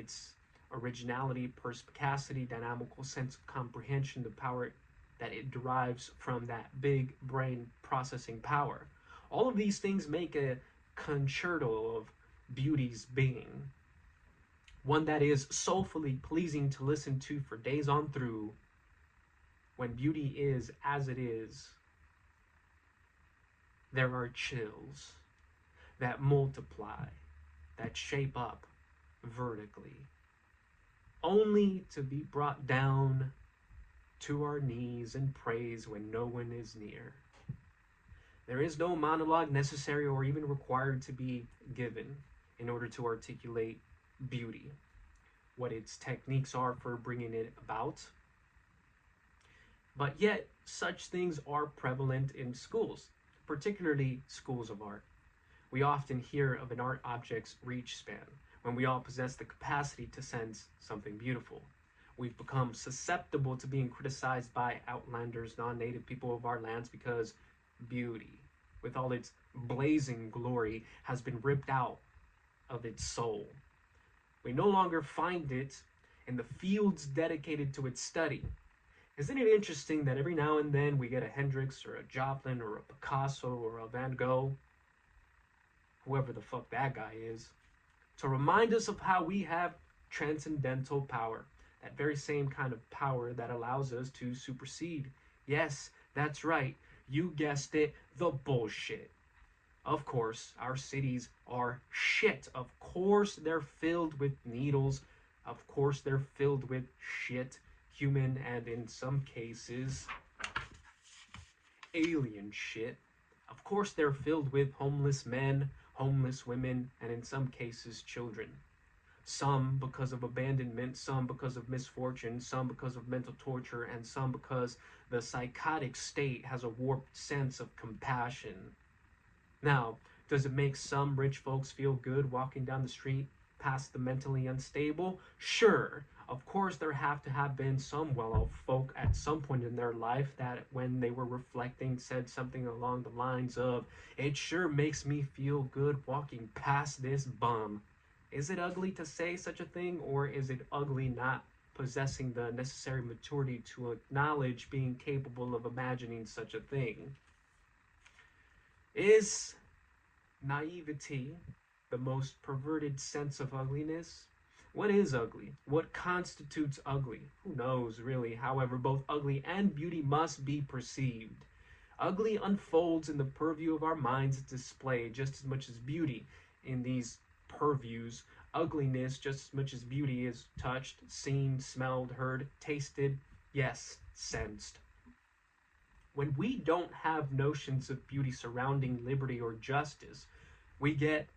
its originality, perspicacity, dynamical sense of comprehension, the power that it derives from that big brain processing power. All of these things make a concerto of beauty's being, one that is soulfully pleasing to listen to for days on through. When beauty is as it is, there are chills that multiply, that shape up vertically, only to be brought down to our knees in praise when no one is near. There is no monologue necessary or even required to be given in order to articulate beauty, what its techniques are for bringing it about. But yet, such things are prevalent in schools, particularly schools of art. We often hear of an art object's reach span, when we all possess the capacity to sense something beautiful. We've become susceptible to being criticized by outlanders, non-native people of our lands, because beauty, with all its blazing glory, has been ripped out of its soul. We no longer find it in the fields dedicated to its study. Isn't it interesting that every now and then we get a Hendrix or a Joplin or a Picasso or a Van Gogh, whoever the fuck that guy is, to remind us of how we have transcendental power, that very same kind of power that allows us to supersede. Yes, that's right, you guessed it, the bullshit. Of course, our cities are shit. Of course, they're filled with needles. Of course, they're filled with shit, human and in some cases, alien shit. Of course, they're filled with homeless men, homeless women, and in some cases, children. Some because of abandonment, some because of misfortune, some because of mental torture, and some because the psychotic state has a warped sense of compassion. Now, does it make some rich folks feel good walking down the street past the mentally unstable? Sure. Of course, there have to have been some well-off folk at some point in their life that, when they were reflecting, said something along the lines of, "It sure makes me feel good walking past this bum." Is it ugly to say such a thing, or is it ugly not possessing the necessary maturity to acknowledge being capable of imagining such a thing? Is naivety the most perverted sense of ugliness? What is ugly? What constitutes ugly? Who knows, really? However, both ugly and beauty must be perceived. Ugly unfolds in the purview of our mind's display just as much as beauty. In these purviews, ugliness, just as much as beauty, is touched, seen, smelled, heard, tasted, yes, sensed. When we don't have notions of beauty surrounding liberty or justice, we get